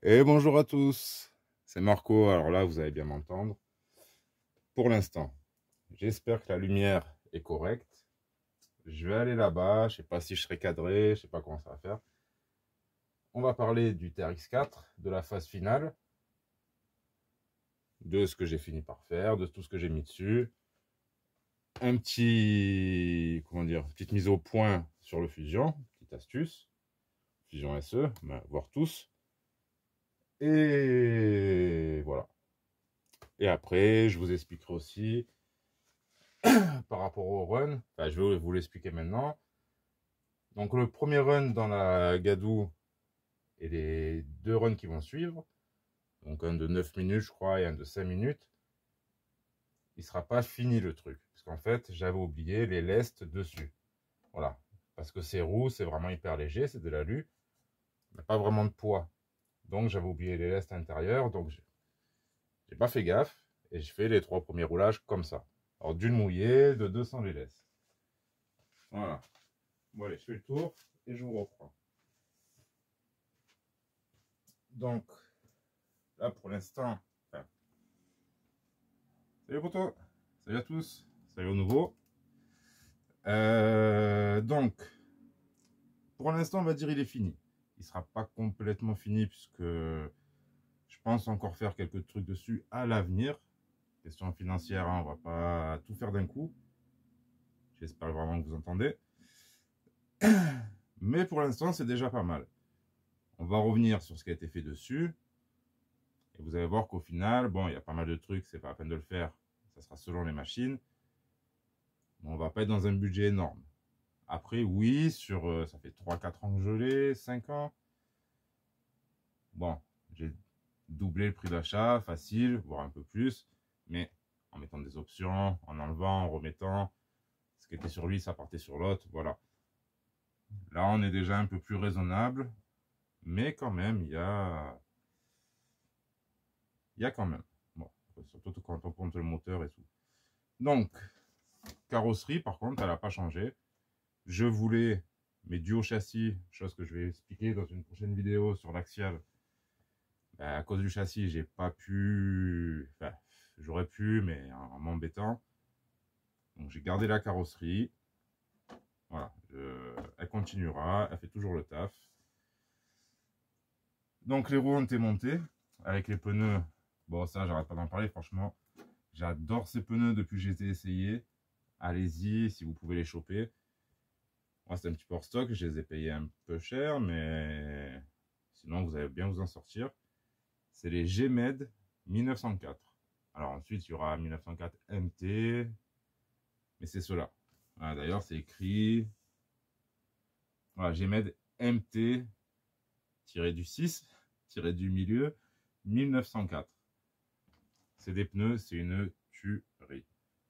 Et bonjour à tous, c'est Marco. Alors là, vous allez bien m'entendre. Pour l'instant, j'espère que la lumière est correcte. Je vais aller là-bas, je sais pas si je serai cadré, je sais pas comment ça va faire. On va parler du TRX4, de la phase finale, de ce que j'ai fini par faire, de tout ce que j'ai mis dessus. Un petit, comment dire, petite mise au point sur le Fusion, petite astuce. Fusion SE, voire tous. Et voilà. Et après, je vous expliquerai aussi par rapport au run. Enfin, je vais vous l'expliquer maintenant. Donc, le premier run dans la Gadou et les deux runs qui vont suivre, donc un de 9 minutes, je crois, et un de 5 minutes, il ne sera pas fini le truc. Parce qu'en fait, j'avais oublié les lestes dessus. Voilà. Parce que ces roues, c'est vraiment hyper léger, c'est de l'alu. Il n'y a pas vraiment de poids. Donc, j'avais oublié les lestes intérieures. Donc, j'ai pas fait gaffe. Et je fais les 3 premiers roulages comme ça. Alors, d'une mouillée, de 200 les laisses. Voilà. Bon, allez, je fais le tour et je vous reprends. Donc, là, pour l'instant, enfin, salut potos, salut à tous, salut au nouveau. Donc, pour l'instant, on va dire il est fini. Il sera pas complètement fini puisque je pense encore faire quelques trucs dessus à l'avenir. Question financière, hein, on va pas tout faire d'un coup. J'espère vraiment que vous entendez. Mais pour l'instant, c'est déjà pas mal. On va revenir sur ce qui a été fait dessus. Et vous allez voir qu'au final, bon, il y a pas mal de trucs, c'est pas la peine de le faire. Ça sera selon les machines. Mais on va pas être dans un budget énorme. Après, oui, ça fait 3-4 ans que je l'ai, 5 ans. Bon, j'ai doublé le prix d'achat, facile, voire un peu plus. Mais en mettant des options, en enlevant, en remettant. Ce qui était sur lui, ça partait sur l'autre, voilà. Là, on est déjà un peu plus raisonnable. Mais quand même, il y a quand même. Bon, surtout quand on compte le moteur et tout. Donc, carrosserie, par contre, elle n'a pas changé. Je voulais mes duos châssis, chose que je vais expliquer dans une prochaine vidéo sur l'axial. Ben, à cause du châssis, j'ai pas pu. Enfin, j'aurais pu, mais en m'embêtant. Donc j'ai gardé la carrosserie. Voilà, elle continuera, elle fait toujours le taf. Donc les roues ont été montées avec les pneus. Bon, ça, j'arrête pas d'en parler, franchement. J'adore ces pneus depuis que j'ai été essayé. Allez-y, si vous pouvez les choper. Moi, c'est un petit peu hors stock, je les ai payés un peu cher, mais sinon, vous allez bien vous en sortir. C'est les Gmed 1904. Alors ensuite, il y aura 1904 MT, mais c'est cela. Voilà, d'ailleurs, c'est écrit voilà, Gmed MT du 6 du milieu 1904. C'est des pneus, c'est une tuerie.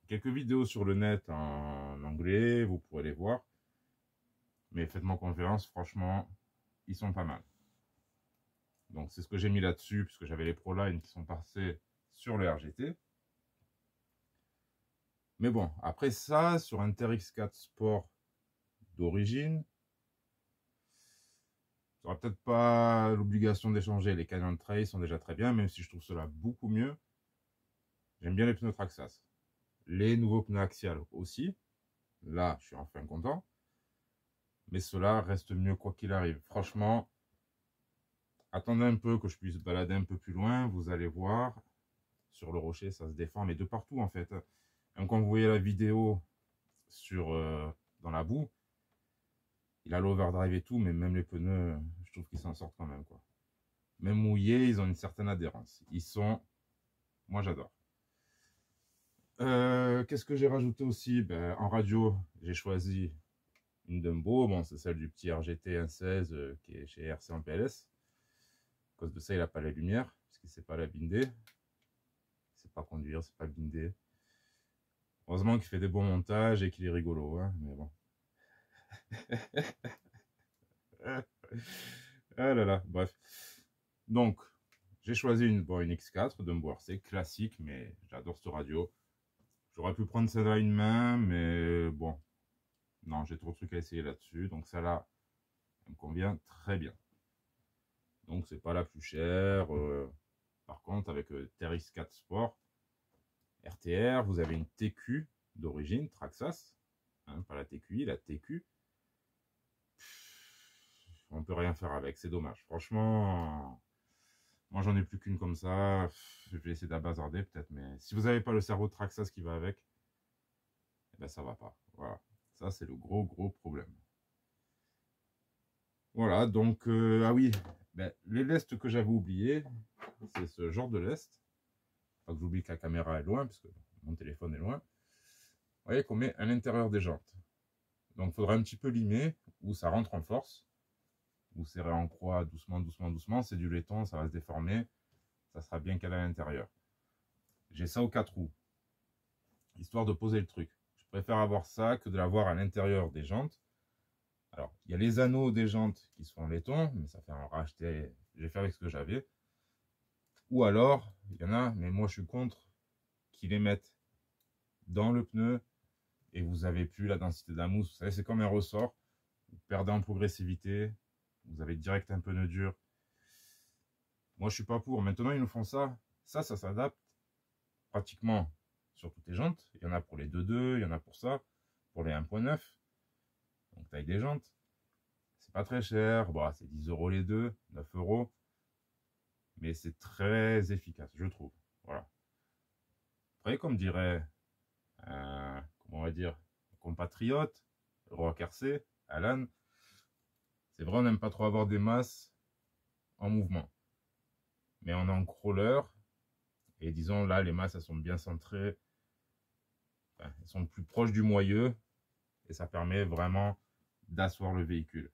Quelques vidéos sur le net en anglais, vous pourrez les voir. Mais faites-moi confiance, franchement, ils sont pas mal. Donc c'est ce que j'ai mis là-dessus, puisque j'avais les Proline qui sont passés sur le RGT. Mais bon, après ça, sur un TRX4 Sport d'origine, tu n'auras peut-être pas l'obligation d'échanger. Les Canyon Trail sont déjà très bien, même si je trouve cela beaucoup mieux. J'aime bien les pneus Traxxas. Les nouveaux pneus axial aussi. Là, je suis enfin content. Mais cela reste mieux quoi qu'il arrive. Franchement, attendez un peu que je puisse balader un peu plus loin. Vous allez voir, sur le rocher, ça se défend, mais de partout en fait. Même quand vous voyez la vidéo dans la boue, il a l'overdrive et tout, mais même les pneus, je trouve qu'ils s'en sortent quand même, quoi. Même mouillés, ils ont une certaine adhérence. Moi j'adore. Qu'est-ce que j'ai rajouté aussi? Ben, en radio, j'ai choisi une Dumbo. Bon, c'est celle du petit RGT 1.16 qui est chez RC en PLS. À cause de ça, il n'a pas la lumière, parce qu'il ne sait pas la binder. Il ne sait pas conduire, c'est pas binder. Heureusement qu'il fait des bons montages et qu'il est rigolo, hein, mais bon. Ah là là, bref. Donc, j'ai choisi une X4 de RC classique, mais j'adore ce radio. J'aurais pu prendre celle-là une main, mais bon, non, j'ai trop de trucs à essayer là-dessus. Donc celle-là, elle me convient très bien. Donc c'est pas la plus chère. Par contre, avec TRX4 Sport RTR, vous avez une TQ d'origine, Traxxas, hein, pas la TQI, la TQ. On peut rien faire avec, c'est dommage. Franchement, moi j'en ai plus qu'une comme ça. Je vais essayer d'abazarder peut-être, mais si vous n'avez pas le cerveau de Traxxas qui va avec, eh ben ça va pas. Voilà, ça c'est le gros problème. Voilà, donc ah oui, ben, les lestes que j'avais oubliés, c'est ce genre de lest. Pas que j'oublie que la caméra est loin, puisque mon téléphone est loin. Vous voyez qu'on met à l'intérieur des jantes. Donc il faudra un petit peu limer, où ça rentre en force. Vous serrez en croix doucement. C'est du laiton, ça va se déformer. Ça sera bien calé à l'intérieur. J'ai ça aux 4 roues, histoire de poser le truc. Je préfère avoir ça que de l'avoir à l'intérieur des jantes. Alors, il y a les anneaux des jantes qui sont en laiton, mais ça fait en racheter. J'ai fait avec ce que j'avais. Ou alors, il y en a, mais moi je suis contre, qui les mettent dans le pneu et vous avez plus la densité de la mousse. Vous savez, c'est comme un ressort. Vous perdez en progressivité. Vous avez direct un pneu dur. Moi, je suis pas pour. Maintenant, ils nous font ça. Ça s'adapte pratiquement sur toutes les jantes. Il y en a pour les 2.2, il y en a pour ça, pour les 1.9. Donc, taille des jantes. C'est pas très cher. Bon, c'est 10 € les deux, 9 €. Mais c'est très efficace, je trouve. Voilà. Après, comme dirait comment on va dire, compatriote, Rock RC, Alan, c'est vrai, on n'aime pas trop avoir des masses en mouvement. Mais on est en crawler, et disons là, les masses, elles sont bien centrées, enfin, elles sont plus proches du moyeu, et ça permet vraiment d'asseoir le véhicule.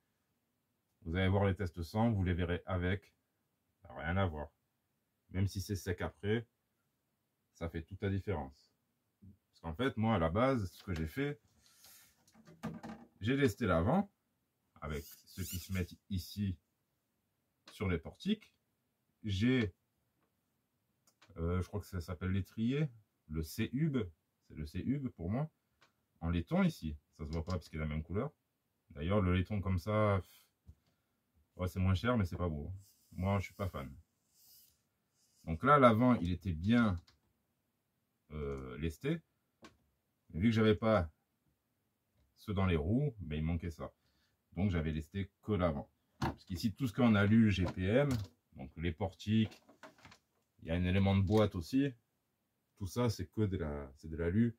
Vous allez voir les tests sans, vous les verrez avec, ça n'a rien à voir. Même si c'est sec après, ça fait toute la différence. Parce qu'en fait, moi, à la base, ce que j'ai fait, j'ai lesté l'avant, avec ceux qui se mettent ici sur les portiques. J'ai, je crois que ça s'appelle l'étrier, le C-Hub, c'est le C-Hub pour moi, en laiton ici. Ça se voit pas parce qu'il a la même couleur. D'ailleurs, le laiton comme ça, ouais, c'est moins cher, mais c'est pas beau. Moi, je suis pas fan. Donc là, l'avant, il était bien lesté. Mais vu que j'avais pas ceux dans les roues, ben, il manquait ça. Donc j'avais lesté que l'avant. Parce qu'ici, tout ce qu'on a lu GPM, donc les portiques, il y a un élément de boîte aussi. Tout ça, c'est que de l'alu.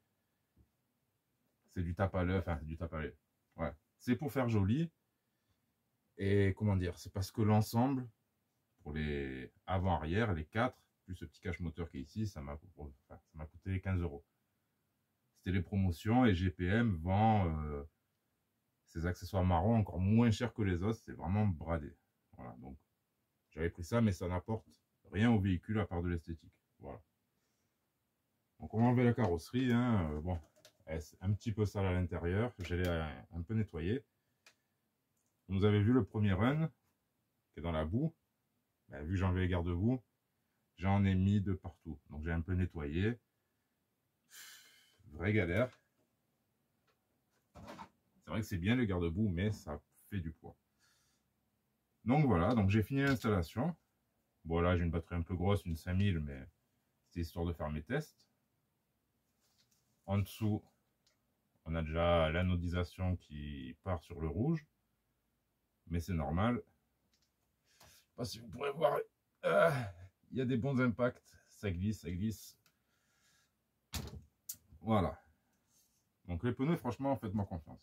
C'est du tape à l'œuf, enfin, du tape à l'œuf. Ouais. C'est pour faire joli. Et comment dire, c'est parce que l'ensemble, pour les avant-arrière, les 4, plus ce petit cache moteur qui est ici, ça m'a coûté 15 €. C'était les promotions et GPM vend ces accessoires marrons encore moins cher que les autres. C'est vraiment bradé. Voilà, donc j'avais pris ça, mais ça n'apporte rien au véhicule à part de l'esthétique. Voilà. Donc on va enlever la carrosserie. Hein. Bon, c'est un petit peu sale à l'intérieur. Je l'ai un peu nettoyé. Vous avez vu le premier run qui est dans la boue. Ben, vu que j'ai enlevé les garde-boue, j'en ai mis de partout. Donc j'ai un peu nettoyé. Vraie galère. C'est vrai que c'est bien les garde-boue, mais ça fait du poids. Donc voilà, donc j'ai fini l'installation. Bon là j'ai une batterie un peu grosse, une 5000, mais c'est histoire de faire mes tests. En dessous, on a déjà l'anodisation qui part sur le rouge. Mais c'est normal. Je sais pas si vous pourrez voir. Il y a des bons impacts. Ça glisse, ça glisse. Voilà. Donc les pneus, franchement, faites-moi confiance.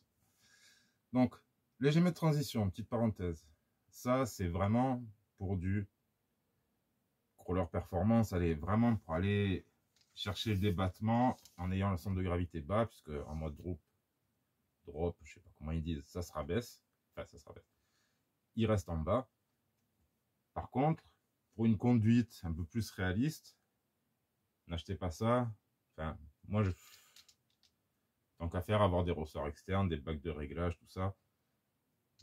Donc, les gemmes de transition, petite parenthèse. Ça, c'est vraiment pour du crawler performance. Allez, vraiment pour aller chercher le débattement en ayant le centre de gravité bas, puisque en mode drop, je sais pas comment ils disent, ça se rabaisse. Enfin, ça se rabaisse. Il reste en bas. Par contre, pour une conduite un peu plus réaliste, n'achetez pas ça. Enfin, moi, tant qu'à faire, avoir des ressorts externes, des bacs de réglage, tout ça.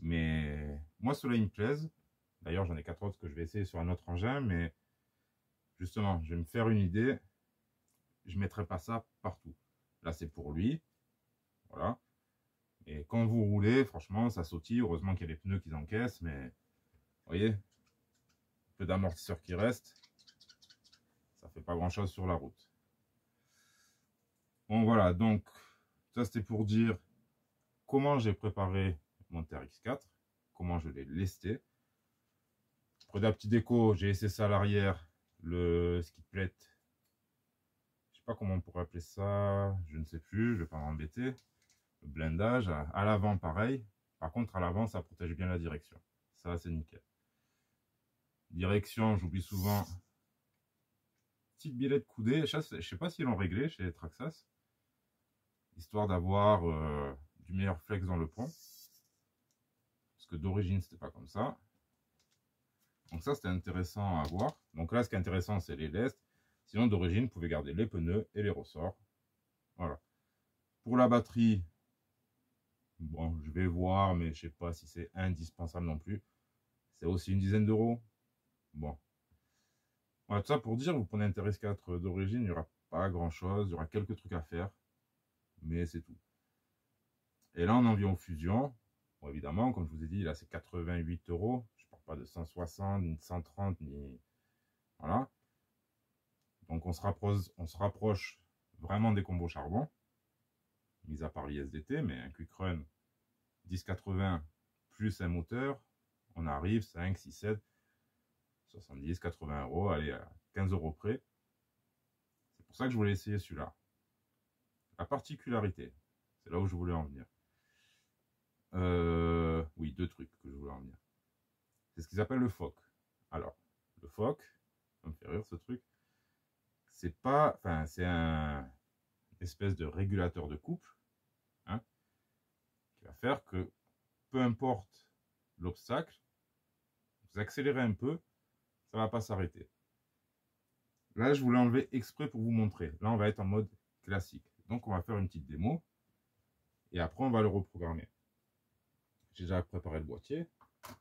Mais moi, ceux-là, ils me plaisent. D'ailleurs, j'en ai 4 autres que je vais essayer sur un autre engin. Mais justement, je vais me faire une idée. Je ne mettrai pas ça partout. Là, c'est pour lui. Voilà. Et quand vous roulez, franchement, ça sautille. Heureusement qu'il y a les pneus qui encaissent. Mais, vous voyez, peu d'amortisseur qui reste, ça fait pas grand chose sur la route. Bon voilà, donc ça c'était pour dire comment j'ai préparé mon TRX4, comment je l'ai lesté. Pour la petite déco, j'ai laissé ça à l'arrière, le skid plate. Je sais pas comment on pourrait appeler ça, je ne sais plus, je vais pas m'embêter. Le blindage, à l'avant pareil. Par contre, à l'avant, ça protège bien la direction. Ça, c'est nickel. Direction, j'oublie souvent. Petite billet de coudée. Je sais pas s'ils l'ont réglé chez les Traxxas. Histoire d'avoir du meilleur flex dans le pont. Parce que d'origine, c'était pas comme ça. Donc ça, c'était intéressant à voir. Donc là, ce qui est intéressant, c'est les lestes. Sinon, d'origine, vous pouvez garder les pneus et les ressorts. Voilà. Pour la batterie, bon, je vais voir, mais je sais pas si c'est indispensable non plus. C'est aussi une dizaine d'euros. Bon. Voilà, tout ça pour dire, vous prenez un TRX4 d'origine, il n'y aura pas grand chose. Il y aura quelques trucs à faire. Mais c'est tout. Et là, on en vient aux fusions. Bon, évidemment, comme je vous ai dit, là, c'est 88 euros. Je ne parle pas de 160, ni de 130, ni... Voilà. Donc, on se rapproche vraiment des combos charbon. Mis à part l'ISDT, mais un Quick Run 1080 plus un moteur, on arrive 5, 6, 7, 70, 80 euros, allez, à 15 euros près. C'est pour ça que je voulais essayer celui-là. La particularité, c'est là où je voulais en venir. Oui, deux trucs que je voulais en venir. C'est ce qu'ils appellent le FOC. Alors, le FOC, ça me fait rire ce truc. C'est pas, enfin, c'est un espèce de régulateur de couple, hein, qui va faire que peu importe l'obstacle, vous accélérez un peu, ça va pas s'arrêter. Là, je voulais enlever exprès pour vous montrer. Là, on va être en mode classique. Donc, on va faire une petite démo. Et après, on va le reprogrammer. J'ai déjà préparé le boîtier.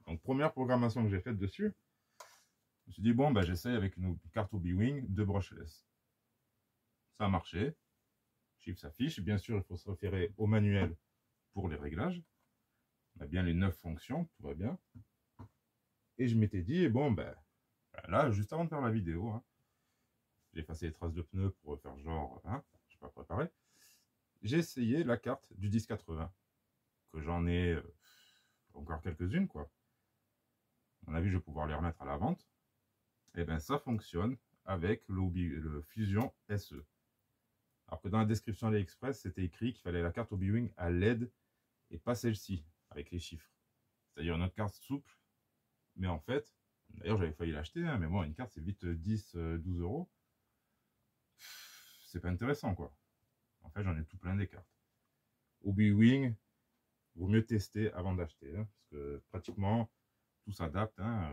Donc, première programmation que j'ai faite dessus. Je me suis dit, bon, ben, j'essaye avec une carte Obi-Wing de brushless. Ça a marché. Chiffre s'affiche. Bien sûr, il faut se référer au manuel pour les réglages. On a bien les 9 fonctions. Tout va bien. Et je m'étais dit, bon, ben, là, juste avant de faire la vidéo, hein, j'ai effacé les traces de pneus pour faire genre, hein, je ne suis pas préparé. J'ai essayé la carte du 1080, que j'en ai encore quelques-unes, quoi. À mon avis, je vais pouvoir les remettre à la vente. Et bien, ça fonctionne avec le Fusion SE. Alors que dans la description AliExpress, c'était écrit qu'il fallait la carte Obi-Wing à LED et pas celle-ci, avec les chiffres. C'est-à-dire une autre carte souple. Mais en fait, d'ailleurs, j'avais failli l'acheter, hein, mais bon, une carte, c'est vite 10, 12 euros. C'est pas intéressant, quoi. En fait, j'en ai tout plein des cartes. Obi-Wing, vaut mieux tester avant d'acheter, hein, parce que pratiquement tout s'adapte. Hein,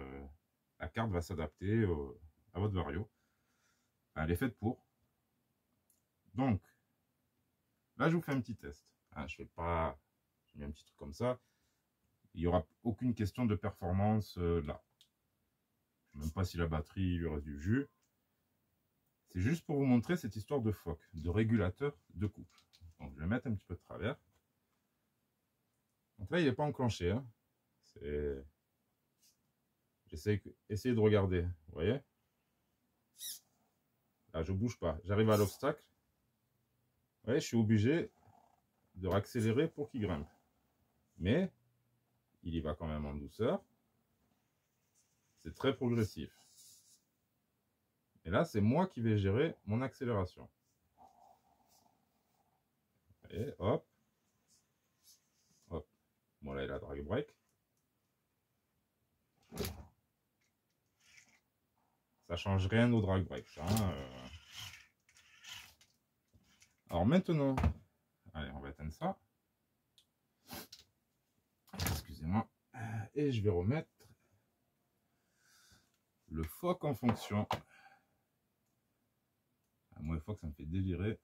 la carte va s'adapter à votre vario. Enfin, elle est faite pour. Donc, là, je vous fais un petit test. Hein, je mets un petit truc comme ça. Il n'y aura aucune question de performance là. Je ne sais même pas si la batterie lui reste du jus. C'est juste pour vous montrer cette histoire de FOC, de régulateur de couple. Donc, je vais mettre un petit peu de travers. Donc là, il n'est pas enclenché. Hein. Essayez de regarder. Vous voyez? Là, je ne bouge pas. J'arrive à l'obstacle. Vous voyez, je suis obligé de réaccélérer pour qu'il grimpe. Mais, il y va quand même en douceur. C'est très progressif. Et là, c'est moi qui vais gérer mon accélération. Et hop. Hop. Bon, là, il a drag brake. Ça change rien au drag brake. Hein. Alors maintenant, allez, on va éteindre ça. Excusez-moi. Et je vais remettre le FOC en fonction. Moi, le FOC, ça me fait délirer.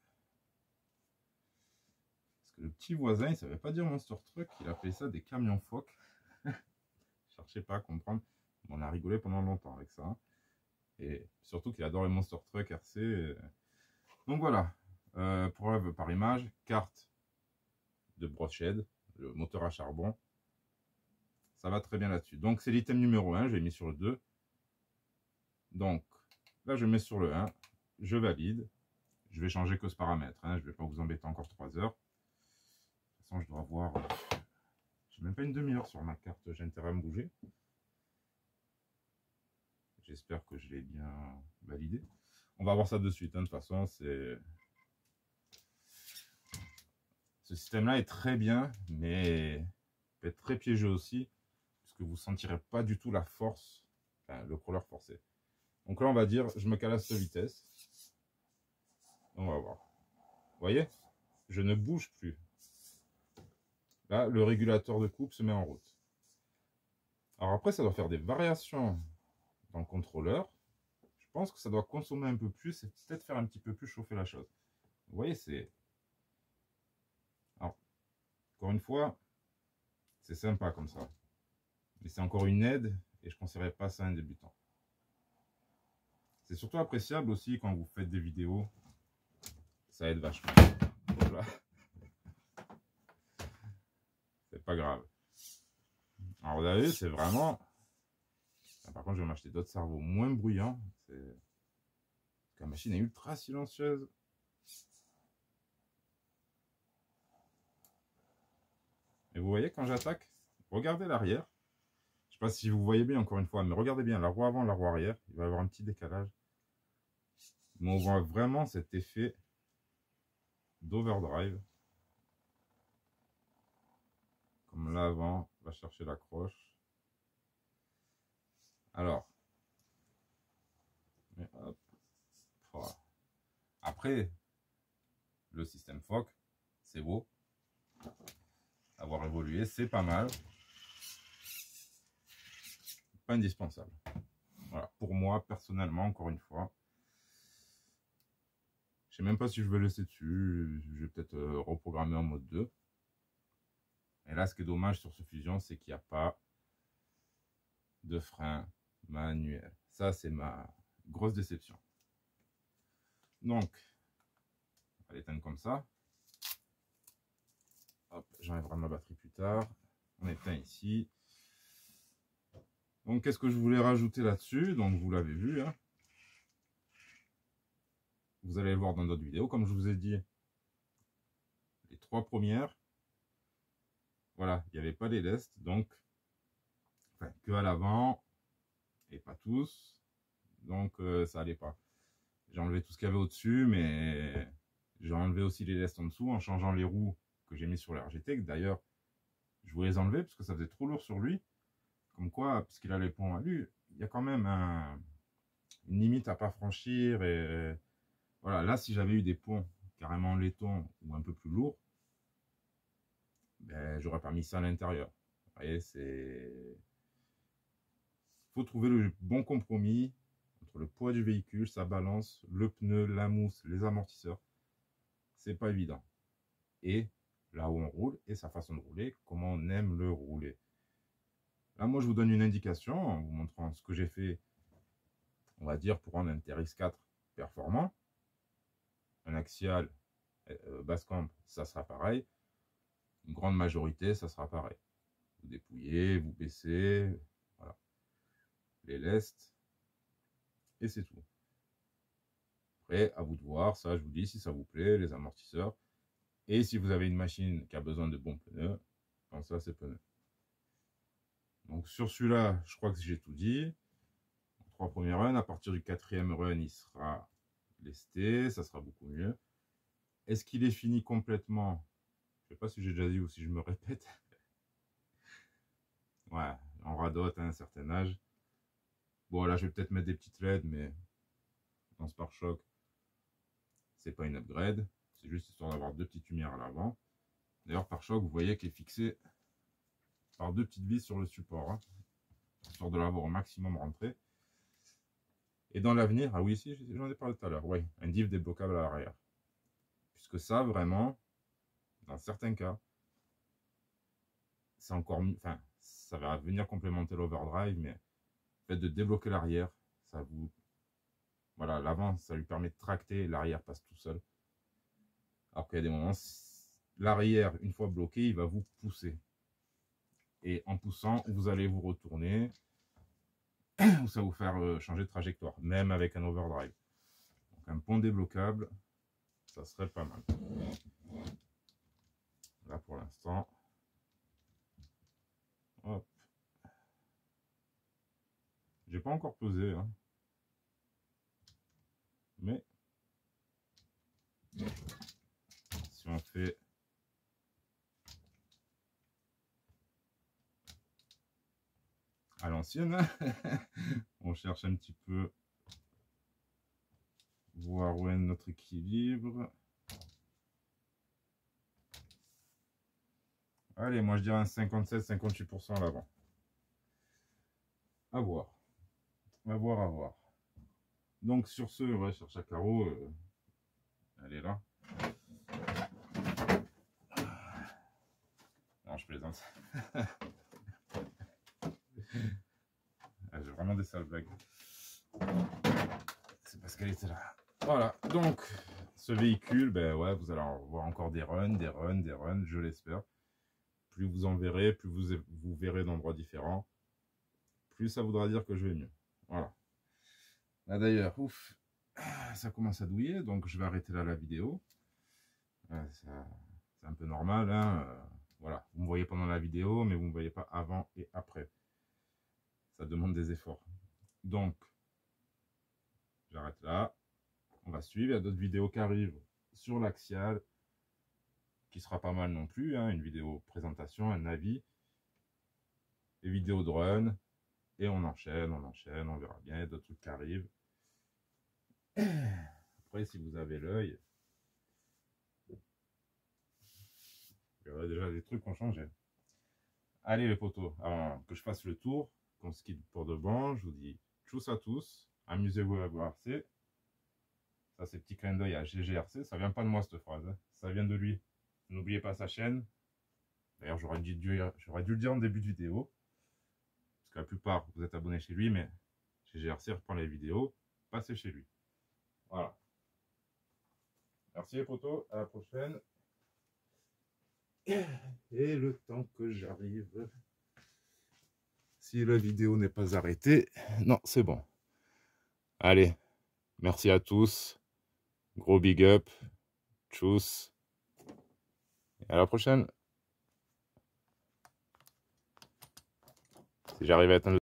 Parce que le petit voisin, il ne savait pas dire Monster Truck, il appelait ça des camions FOC. Je ne cherchais pas à comprendre. On a rigolé pendant longtemps avec ça. Et surtout qu'il adore les Monster Truck RC. Donc voilà. Preuve par image, carte de Broshed, le moteur à charbon. Ça va très bien là-dessus. Donc c'est l'item numéro 1, j'ai mis sur le 2. Donc, là, je mets sur le 1, je valide. Je vais changer que ce paramètre, hein. Je ne vais pas vous embêter encore 3 heures. De toute façon, je dois avoir... J'ai même pas une demi-heure sur ma carte, j'ai intérêt à me bouger. J'espère que je l'ai bien validé. On va voir ça de suite, hein. De toute façon, c'est... Ce système-là est très bien, mais peut être très piégeux aussi, puisque vous ne sentirez pas du tout la force, enfin, le crawler forcé. Donc là, on va dire, je me cale à cette vitesse. On va voir. Vous voyez, je ne bouge plus. Là, le régulateur de coupe se met en route. Alors après, ça doit faire des variations dans le contrôleur. Je pense que ça doit consommer un peu plus et peut-être faire un petit peu plus chauffer la chose. Vous voyez, c'est... Alors, encore une fois, c'est sympa comme ça. Mais c'est encore une aide et je ne conseillerais pas ça à un débutant. C'est surtout appréciable aussi quand vous faites des vidéos. Ça aide vachement. Voilà. C'est pas grave. Alors vous avez vu, c'est vraiment... Par contre, je vais m'acheter d'autres cerveaux moins bruyants. La machine est ultra silencieuse. Et vous voyez, quand j'attaque, regardez l'arrière. Je ne sais pas si vous voyez bien encore une fois, mais regardez bien la roue avant, la roue arrière. Il va y avoir un petit décalage. Mais on voit vraiment cet effet d'overdrive. Comme l'avant va chercher la croche. Alors. Mais hop. Voilà. Après, le système FOC, c'est beau. Avoir évolué, c'est pas mal. Pas indispensable. Voilà. Pour moi, personnellement, encore une fois. Je sais même pas si je vais laisser dessus. Je vais peut-être reprogrammer en mode 2. Et là, ce qui est dommage sur ce Fusion, c'est qu'il n'y a pas de frein manuel. Ça, c'est ma grosse déception. Donc, on va l'éteindre comme ça. Hop, j'enlèverai ma batterie plus tard. On éteint ici. Donc, qu'est-ce que je voulais rajouter là-dessus? Donc, vous l'avez vu, hein. Vous allez le voir dans d'autres vidéos. Comme je vous ai dit, les 3 premières, voilà, il n'y avait pas les lestes. Donc, enfin, que à l'avant, et pas tous. Donc, ça allait pas. J'ai enlevé tout ce qu'il y avait au-dessus, mais j'ai enlevé aussi les lestes en dessous en changeant les roues que j'ai mis sur le RGT. D'ailleurs, je voulais les enlever parce que ça faisait trop lourd sur lui. Comme quoi, puisqu'il a les ponts à lui, il y a quand même une limite à pas franchir. Et voilà, là, si j'avais eu des ponts carrément en laiton ou un peu plus lourds, ben, j'aurais pas mis ça à l'intérieur. Vous voyez, c'est... faut trouver le bon compromis entre le poids du véhicule, sa balance, le pneu, la mousse, les amortisseurs. C'est pas évident. Et là où on roule et sa façon de rouler, comment on aime le rouler. Là, moi, je vous donne une indication en vous montrant ce que j'ai fait, on va dire, pour un TRX4 performant. Un axial basse camp, ça sera pareil. Une grande majorité, ça sera pareil. Vous dépouillez, vous baissez, voilà. Les lestes, et c'est tout. Après, à vous de voir, ça, je vous dis, si ça vous plaît, les amortisseurs. Et si vous avez une machine qui a besoin de bons pneus, pensez à ces pneus. Donc sur celui-là, je crois que j'ai tout dit. 3 premiers runs, à partir du 4e run, il sera lesté, ça sera beaucoup mieux. Est-ce qu'il est fini complètement? Je ne sais pas si j'ai déjà dit ou si je me répète. Ouais, on radote à un certain âge. Bon, là, je vais peut-être mettre des petites LED, mais dans ce pare-choc, c'est pas une upgrade. C'est juste histoire d'avoir 2 petites lumières à l'avant. D'ailleurs, pare-choc, vous voyez qu'il est fixé par 2 petites vis sur le support, hein, histoire de l'avoir au maximum rentré. Et dans l'avenir, ah oui, si, j'en ai parlé tout à l'heure, oui, un diff débloquable à l'arrière. Puisque ça, vraiment, dans certains cas, c'est encore mieux, enfin, ça va venir complémenter l'overdrive, mais le fait de débloquer l'arrière, ça vous... Voilà, l'avant, ça lui permet de tracter, l'arrière passe tout seul. Alors qu'il y a des moments, l'arrière, une fois bloqué, il va vous pousser. Et en poussant, vous allez vous retourner. ou ça va vous faire changer de trajectoire, même avec un overdrive. Donc un pont débloquable, ça serait pas mal. Là pour l'instant, hop. J'ai pas encore pesé, hein. Mais si on fait à l'ancienne, on cherche un petit peu voir où est notre équilibre. Allez, moi je dirais un 57-58% à l'avant. À voir. À voir, à voir. Donc sur ce, on va chercher à carreau. Elle est là. Non, je plaisante. J'ai vraiment des sales blagues. C'est parce qu'elle était là. Voilà, donc ce véhicule, ben ouais, vous allez en voir encore des runs, je l'espère. Plus vous en verrez, plus vous verrez d'endroits différents, plus ça voudra dire que je vais mieux. Voilà. Là d'ailleurs, ouf, ça commence à douiller, donc je vais arrêter là la vidéo. C'est un peu normal, hein. Voilà, vous me voyez pendant la vidéo, mais vous ne me voyez pas avant et après. Ça demande des efforts. Donc, j'arrête là. On va suivre. Il y a d'autres vidéos qui arrivent sur l'axial, qui sera pas mal non plus, hein. Une vidéo présentation, un avis, des vidéos de run, et on enchaîne, on verra bien. Il y a d'autres trucs qui arrivent. Après, si vous avez l'œil, il y aura déjà des trucs qui ont changé. Allez les potos, avant que je fasse le tour, qu'on se quitte pour de bon, je vous dis tchuss à tous, amusez-vous à GGRC. Ça c'est petit clin d'œil à GGRC, ça vient pas de moi cette phrase, hein. Ça vient de lui. N'oubliez pas sa chaîne. D'ailleurs j'aurais dû le dire en début de vidéo, parce que la plupart vous êtes abonnés chez lui, mais GGRC reprend les vidéos, passez chez lui. Voilà. Merci les potos, à la prochaine. Et le temps que j'arrive, si la vidéo n'est pas arrêtée, non c'est bon. Allez, merci à tous, gros big up, tchuss, et à la prochaine. Si j'arrive à atteindre